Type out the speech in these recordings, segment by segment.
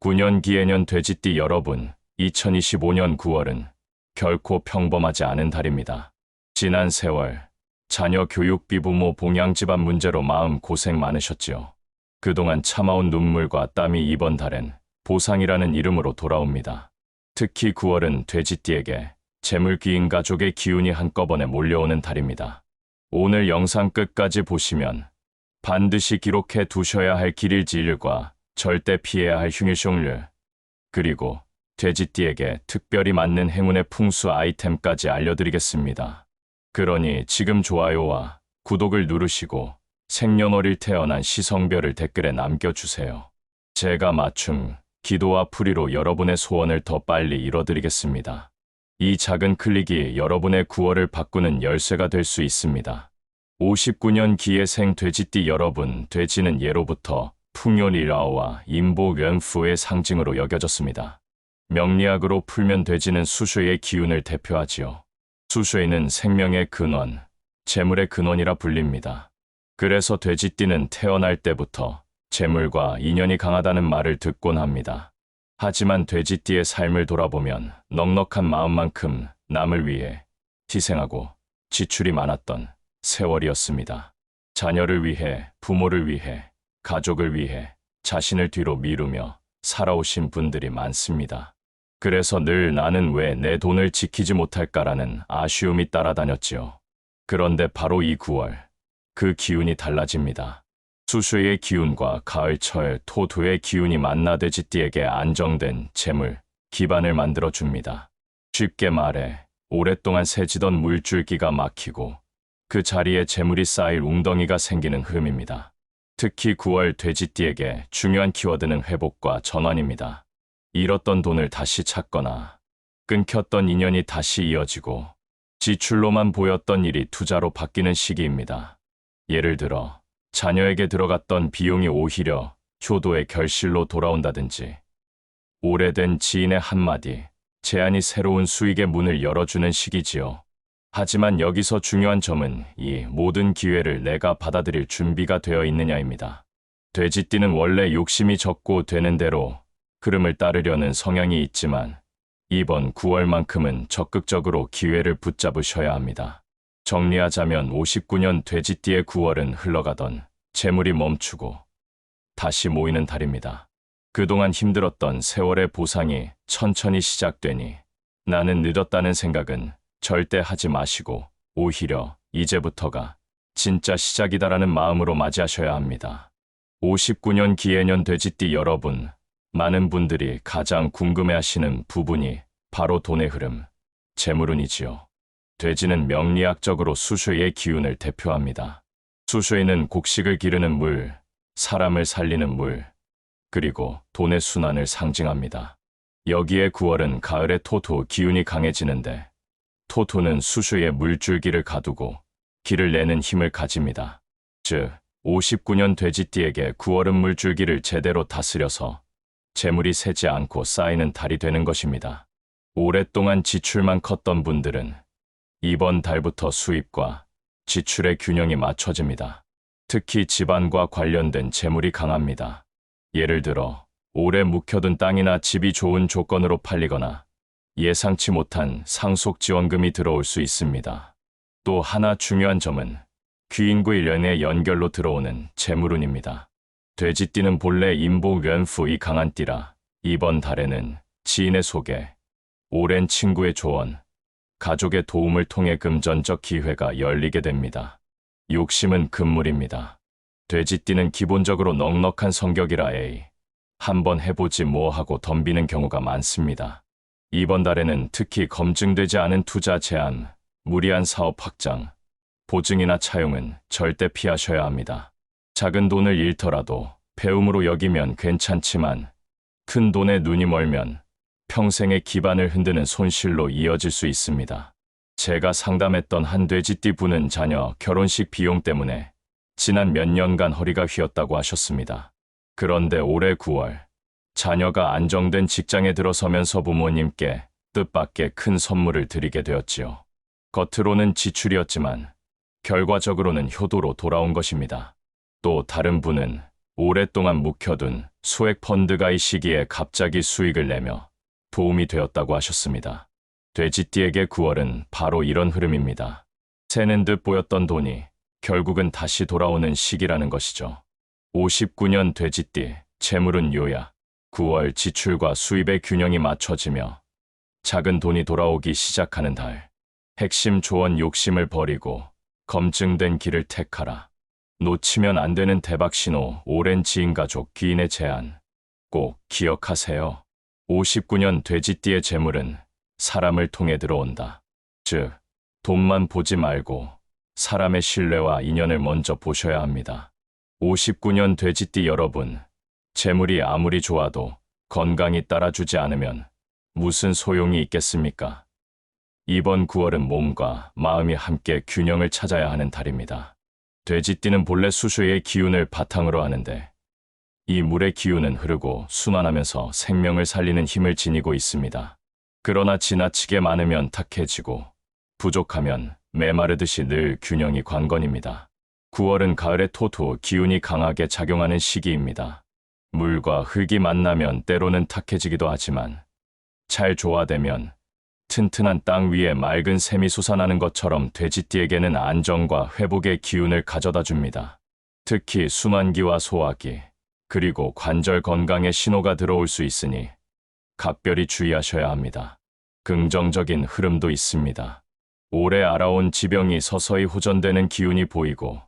9년 기해년 돼지띠 여러분, 2025년 9월은 결코 평범하지 않은 달입니다. 지난 세월, 자녀 교육비 부모 봉양 집안 문제로 마음 고생 많으셨지요. 그동안 참아온 눈물과 땀이 이번 달엔 보상이라는 이름으로 돌아옵니다. 특히 9월은 돼지띠에게 재물귀인 가족의 기운이 한꺼번에 몰려오는 달입니다. 오늘 영상 끝까지 보시면 반드시 기록해 두셔야 할 길일지일과 절대 피해야 할 흉일숑률, 그리고 돼지띠에게 특별히 맞는 행운의 풍수 아이템까지 알려드리겠습니다. 그러니 지금 좋아요와 구독을 누르시고 생년월일 태어난 시성별을 댓글에 남겨주세요. 제가 맞춤, 기도와 풀이로 여러분의 소원을 더 빨리 이뤄드리겠습니다. 이 작은 클릭이 여러분의 9월을 바꾸는 열쇠가 될 수 있습니다. 59년 기해생 돼지띠 여러분, 돼지는 예로부터 풍요리라오와 인보연fu의 상징으로 여겨졌습니다. 명리학으로 풀면 돼지는 수수의 기운을 대표하지요. 수수에는 생명의 근원, 재물의 근원이라 불립니다. 그래서 돼지띠는 태어날 때부터 재물과 인연이 강하다는 말을 듣곤 합니다. 하지만 돼지띠의 삶을 돌아보면 넉넉한 마음만큼 남을 위해 희생하고 지출이 많았던 세월이었습니다. 자녀를 위해, 부모를 위해, 가족을 위해 자신을 뒤로 미루며 살아오신 분들이 많습니다. 그래서 늘 나는 왜 내 돈을 지키지 못할까라는 아쉬움이 따라다녔지요. 그런데 바로 이 9월, 그 기운이 달라집니다. 수수의 기운과 가을철 토두의 기운이 만나 돼지띠에게 안정된 재물, 기반을 만들어줍니다. 쉽게 말해 오랫동안 새지던 물줄기가 막히고 그 자리에 재물이 쌓일 웅덩이가 생기는 흐름입니다. 특히 9월 돼지띠에게 중요한 키워드는 회복과 전환입니다. 잃었던 돈을 다시 찾거나 끊겼던 인연이 다시 이어지고 지출로만 보였던 일이 투자로 바뀌는 시기입니다. 예를 들어 자녀에게 들어갔던 비용이 오히려 효도의 결실로 돌아온다든지 오래된 지인의 한마디, 제안이 새로운 수익의 문을 열어주는 시기지요. 하지만 여기서 중요한 점은 이 모든 기회를 내가 받아들일 준비가 되어 있느냐입니다. 돼지띠는 원래 욕심이 적고 되는 대로 흐름을 따르려는 성향이 있지만 이번 9월만큼은 적극적으로 기회를 붙잡으셔야 합니다. 정리하자면 59년 돼지띠의 9월은 흘러가던 재물이 멈추고 다시 모이는 달입니다. 그동안 힘들었던 세월의 보상이 천천히 시작되니 나는 늦었다는 생각은 절대 하지 마시고 오히려 이제부터가 진짜 시작이다라는 마음으로 맞이하셔야 합니다. 59년 기해년 돼지띠 여러분, 많은 분들이 가장 궁금해하시는 부분이 바로 돈의 흐름, 재물운이지요. 돼지는 명리학적으로 수수의 기운을 대표합니다. 수수에는 곡식을 기르는 물, 사람을 살리는 물, 그리고 돈의 순환을 상징합니다. 여기에 9월은 가을의 토토 기운이 강해지는데 토토는 수수의 물줄기를 가두고 길을 내는 힘을 가집니다. 즉, 59년 돼지띠에게 9월은 물줄기를 제대로 다스려서 재물이 새지 않고 쌓이는 달이 되는 것입니다. 오랫동안 지출만 컸던 분들은 이번 달부터 수입과 지출의 균형이 맞춰집니다. 특히 집안과 관련된 재물이 강합니다. 예를 들어 오래 묵혀둔 땅이나 집이 좋은 조건으로 팔리거나 예상치 못한 상속 지원금이 들어올 수 있습니다. 또 하나 중요한 점은 귀인과 일련의 연결로 들어오는 재물운입니다. 돼지띠는 본래 인보연fu이 강한 띠라 이번 달에는 지인의 소개, 오랜 친구의 조언, 가족의 도움을 통해 금전적 기회가 열리게 됩니다. 욕심은 금물입니다. 돼지띠는 기본적으로 넉넉한 성격이라 한번 해보지 뭐 하고 덤비는 경우가 많습니다. 이번 달에는 특히 검증되지 않은 투자 제한, 무리한 사업 확장, 보증이나 차용은 절대 피하셔야 합니다. 작은 돈을 잃더라도 배움으로 여기면 괜찮지만 큰 돈에 눈이 멀면 평생의 기반을 흔드는 손실로 이어질 수 있습니다. 제가 상담했던 한 돼지띠 분은 자녀 결혼식 비용 때문에 지난 몇 년간 허리가 휘었다고 하셨습니다. 그런데 올해 9월, 자녀가 안정된 직장에 들어서면서 부모님께 뜻밖의 큰 선물을 드리게 되었지요. 겉으로는 지출이었지만 결과적으로는 효도로 돌아온 것입니다. 또 다른 분은 오랫동안 묵혀둔 소액 펀드가 이 시기에 갑자기 수익을 내며 도움이 되었다고 하셨습니다. 돼지띠에게 9월은 바로 이런 흐름입니다. 새는 듯 보였던 돈이 결국은 다시 돌아오는 시기라는 것이죠. 59년 돼지띠, 재물은 요약. 9월 지출과 수입의 균형이 맞춰지며 작은 돈이 돌아오기 시작하는 달. 핵심 조언: 욕심을 버리고 검증된 길을 택하라. 놓치면 안 되는 대박 신호. 오랜 지인 가족 귀인의 제안. 꼭 기억하세요. 59년 돼지띠의 재물은 사람을 통해 들어온다. 즉, 돈만 보지 말고 사람의 신뢰와 인연을 먼저 보셔야 합니다. 59년 돼지띠 여러분, 재물이 아무리 좋아도 건강이 따라주지 않으면 무슨 소용이 있겠습니까? 이번 9월은 몸과 마음이 함께 균형을 찾아야 하는 달입니다. 돼지띠는 본래 수수의 기운을 바탕으로 하는데 이 물의 기운은 흐르고 순환하면서 생명을 살리는 힘을 지니고 있습니다. 그러나 지나치게 많으면 탁해지고 부족하면 메마르듯이 늘 균형이 관건입니다. 9월은 가을의 토토 기운이 강하게 작용하는 시기입니다. 물과 흙이 만나면 때로는 탁해지기도 하지만 잘 조화되면 튼튼한 땅 위에 맑은 샘이 솟아나는 것처럼 돼지띠에게는 안정과 회복의 기운을 가져다 줍니다. 특히 순환기와 소화기, 그리고 관절 건강에 신호가 들어올 수 있으니 각별히 주의하셔야 합니다. 긍정적인 흐름도 있습니다. 오래 알아온 지병이 서서히 호전되는 기운이 보이고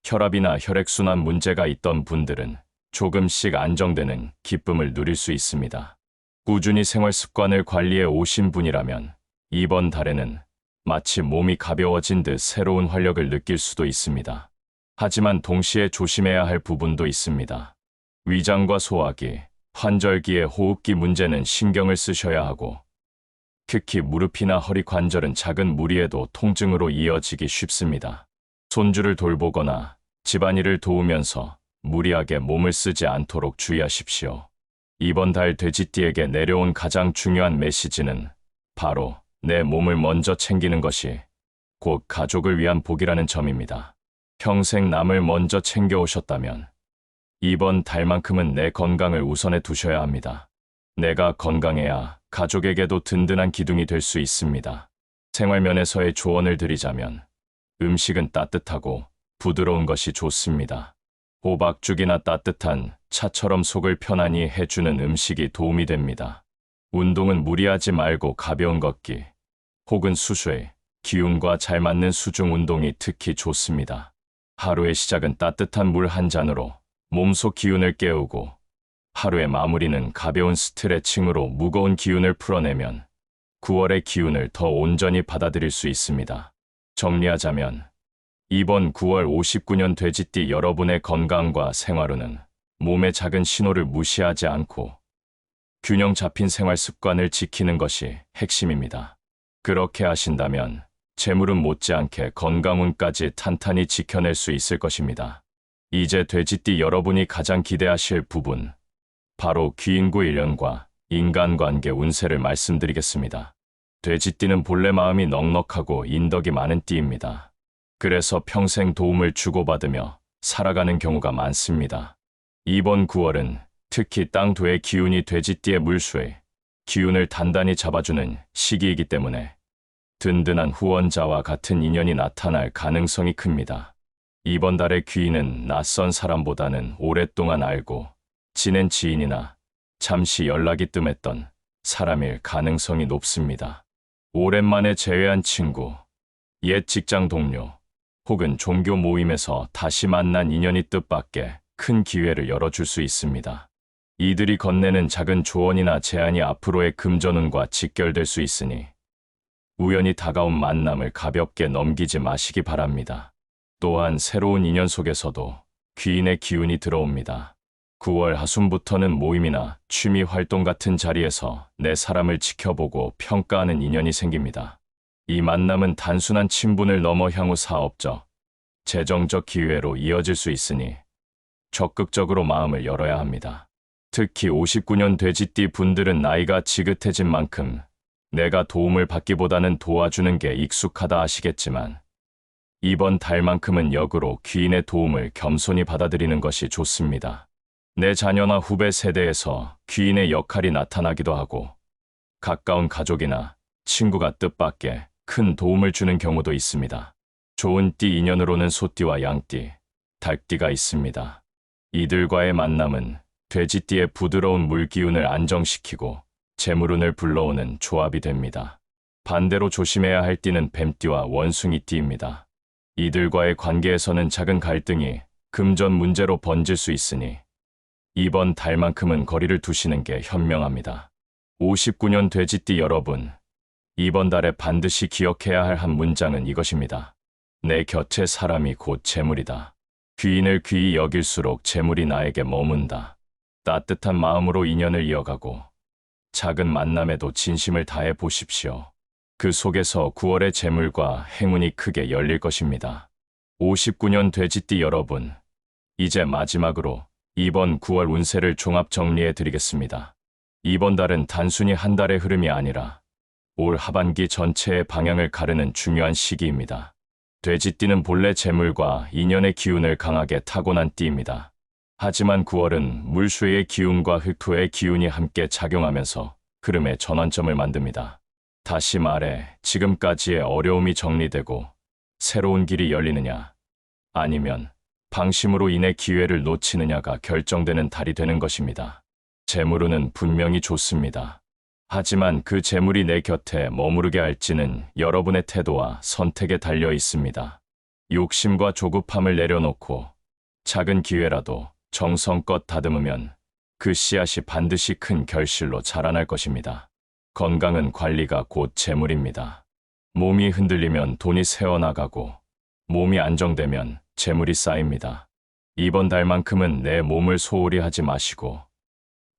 혈압이나 혈액순환 문제가 있던 분들은 조금씩 안정되는 기쁨을 누릴 수 있습니다. 꾸준히 생활 습관을 관리해 오신 분이라면 이번 달에는 마치 몸이 가벼워진 듯 새로운 활력을 느낄 수도 있습니다. 하지만 동시에 조심해야 할 부분도 있습니다. 위장과 소화기, 환절기의 호흡기 문제는 신경을 쓰셔야 하고 특히 무릎이나 허리 관절은 작은 무리에도 통증으로 이어지기 쉽습니다. 손주를 돌보거나 집안일을 도우면서 무리하게 몸을 쓰지 않도록 주의하십시오. 이번 달 돼지띠에게 내려온 가장 중요한 메시지는 바로 내 몸을 먼저 챙기는 것이 곧 가족을 위한 복이라는 점입니다. 평생 남을 먼저 챙겨오셨다면 이번 달만큼은 내 건강을 우선해 두셔야 합니다. 내가 건강해야 가족에게도 든든한 기둥이 될 수 있습니다. 생활면에서의 조언을 드리자면 음식은 따뜻하고 부드러운 것이 좋습니다. 호박죽이나 따뜻한 차처럼 속을 편안히 해주는 음식이 도움이 됩니다. 운동은 무리하지 말고 가벼운 걷기 혹은 수술, 기운과 잘 맞는 수중 운동이 특히 좋습니다. 하루의 시작은 따뜻한 물 한 잔으로 몸속 기운을 깨우고 하루의 마무리는 가벼운 스트레칭으로 무거운 기운을 풀어내면 9월의 기운을 더 온전히 받아들일 수 있습니다. 정리하자면 이번 9월 59년 돼지띠 여러분의 건강과 생활운은 몸의 작은 신호를 무시하지 않고 균형 잡힌 생활 습관을 지키는 것이 핵심입니다. 그렇게 하신다면 재물은 못지않게 건강운까지 탄탄히 지켜낼 수 있을 것입니다. 이제 돼지띠 여러분이 가장 기대하실 부분, 바로 귀인구 일련과 인간관계 운세를 말씀드리겠습니다. 돼지띠는 본래 마음이 넉넉하고 인덕이 많은 띠입니다. 그래서 평생 도움을 주고받으며 살아가는 경우가 많습니다. 이번 9월은 특히 땅도의 기운이 돼지띠의 물수의 기운을 단단히 잡아주는 시기이기 때문에 든든한 후원자와 같은 인연이 나타날 가능성이 큽니다. 이번 달의 귀인은 낯선 사람보다는 오랫동안 알고 지낸 지인이나 잠시 연락이 뜸했던 사람일 가능성이 높습니다. 오랜만에 재회한 친구, 옛 직장 동료, 혹은 종교 모임에서 다시 만난 인연이 뜻밖의 큰 기회를 열어줄 수 있습니다. 이들이 건네는 작은 조언이나 제안이 앞으로의 금전운과 직결될 수 있으니 우연히 다가온 만남을 가볍게 넘기지 마시기 바랍니다. 또한 새로운 인연 속에서도 귀인의 기운이 들어옵니다. 9월 하순부터는 모임이나 취미 활동 같은 자리에서 내 사람을 지켜보고 평가하는 인연이 생깁니다. 이 만남은 단순한 친분을 넘어 향후 사업적, 재정적 기회로 이어질 수 있으니 적극적으로 마음을 열어야 합니다. 특히 59년 돼지띠 분들은 나이가 지긋해진 만큼 내가 도움을 받기보다는 도와주는 게 익숙하다 하시겠지만 이번 달만큼은 역으로 귀인의 도움을 겸손히 받아들이는 것이 좋습니다. 내 자녀나 후배 세대에서 귀인의 역할이 나타나기도 하고 가까운 가족이나 친구가 뜻밖의 큰 도움을 주는 경우도 있습니다. 좋은 띠 인연으로는 소띠와 양띠, 닭띠가 있습니다. 이들과의 만남은 돼지띠의 부드러운 물기운을 안정시키고 재물운을 불러오는 조합이 됩니다. 반대로 조심해야 할 띠는 뱀띠와 원숭이띠입니다. 이들과의 관계에서는 작은 갈등이 금전 문제로 번질 수 있으니 이번 달만큼은 거리를 두시는 게 현명합니다. 59년 돼지띠 여러분, 이번 달에 반드시 기억해야 할 한 문장은 이것입니다. 내 곁에 사람이 곧 재물이다. 귀인을 귀히 여길수록 재물이 나에게 머문다. 따뜻한 마음으로 인연을 이어가고 작은 만남에도 진심을 다해 보십시오. 그 속에서 9월의 재물과 행운이 크게 열릴 것입니다. 59년 돼지띠 여러분, 이제 마지막으로 이번 9월 운세를 종합 정리해 드리겠습니다. 이번 달은 단순히 한 달의 흐름이 아니라 올 하반기 전체의 방향을 가르는 중요한 시기입니다. 돼지띠는 본래 재물과 인연의 기운을 강하게 타고난 띠입니다. 하지만 9월은 물수의 기운과 흑토의 기운이 함께 작용하면서 흐름의 전환점을 만듭니다. 다시 말해 지금까지의 어려움이 정리되고 새로운 길이 열리느냐, 아니면 방심으로 인해 기회를 놓치느냐가 결정되는 달이 되는 것입니다. 재물운은 분명히 좋습니다. 하지만 그 재물이 내 곁에 머무르게 할지는 여러분의 태도와 선택에 달려 있습니다. 욕심과 조급함을 내려놓고 작은 기회라도 정성껏 다듬으면 그 씨앗이 반드시 큰 결실로 자라날 것입니다. 건강은 관리가 곧 재물입니다. 몸이 흔들리면 돈이 새어나가고 몸이 안정되면 재물이 쌓입니다. 이번 달만큼은 내 몸을 소홀히 하지 마시고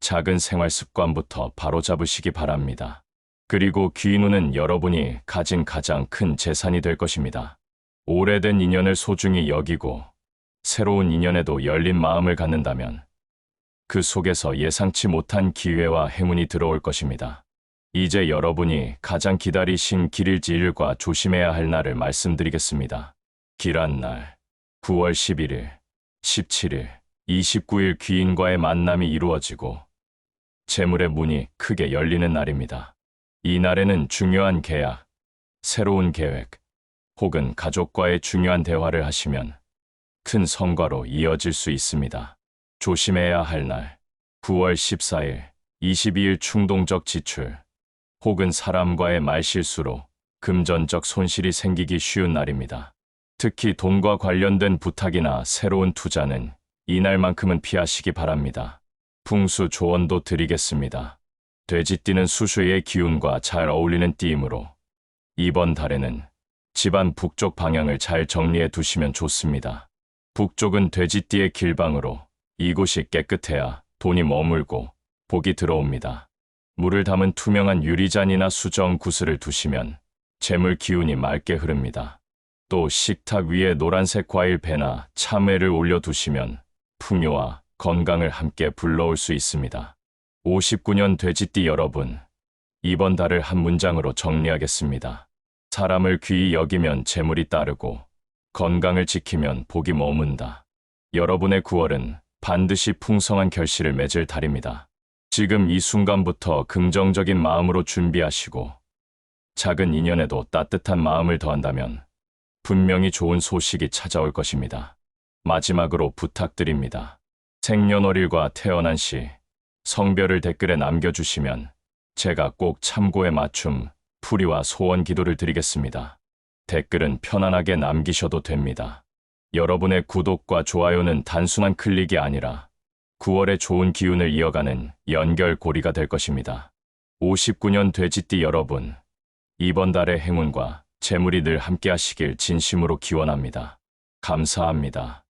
작은 생활 습관부터 바로잡으시기 바랍니다. 그리고 귀인운은 여러분이 가진 가장 큰 재산이 될 것입니다. 오래된 인연을 소중히 여기고 새로운 인연에도 열린 마음을 갖는다면 그 속에서 예상치 못한 기회와 행운이 들어올 것입니다. 이제 여러분이 가장 기다리신 길일지일과 조심해야 할 날을 말씀드리겠습니다. 길한 날, 9월 11일, 17일, 29일 귀인과의 만남이 이루어지고 재물의 문이 크게 열리는 날입니다. 이 날에는 중요한 계약, 새로운 계획, 혹은 가족과의 중요한 대화를 하시면 큰 성과로 이어질 수 있습니다. 조심해야 할 날, 9월 14일, 22일 충동적 지출, 혹은 사람과의 말실수로 금전적 손실이 생기기 쉬운 날입니다. 특히 돈과 관련된 부탁이나 새로운 투자는 이날만큼은 피하시기 바랍니다. 풍수 조언도 드리겠습니다. 돼지띠는 수수의 기운과 잘 어울리는 띠이므로 이번 달에는 집안 북쪽 방향을 잘 정리해 두시면 좋습니다. 북쪽은 돼지띠의 길방으로 이곳이 깨끗해야 돈이 머물고 복이 들어옵니다. 물을 담은 투명한 유리잔이나 수정 구슬을 두시면 재물 기운이 맑게 흐릅니다. 또 식탁 위에 노란색 과일 배나 참외를 올려두시면 풍요와 건강을 함께 불러올 수 있습니다. 59년 돼지띠 여러분, 이번 달을 한 문장으로 정리하겠습니다. 사람을 귀히 여기면 재물이 따르고 건강을 지키면 복이 머문다. 여러분의 9월은 반드시 풍성한 결실을 맺을 달입니다. 지금 이 순간부터 긍정적인 마음으로 준비하시고 작은 인연에도 따뜻한 마음을 더한다면 분명히 좋은 소식이 찾아올 것입니다. 마지막으로 부탁드립니다. 생년월일과 태어난 시, 성별을 댓글에 남겨주시면 제가 꼭 참고에 맞춤 풀이와 소원 기도를 드리겠습니다. 댓글은 편안하게 남기셔도 됩니다. 여러분의 구독과 좋아요는 단순한 클릭이 아니라 9월의 좋은 기운을 이어가는 연결고리가 될 것입니다. 59년 돼지띠 여러분, 이번 달의 행운과 재물이 늘 함께 하시길 진심으로 기원합니다. 감사합니다.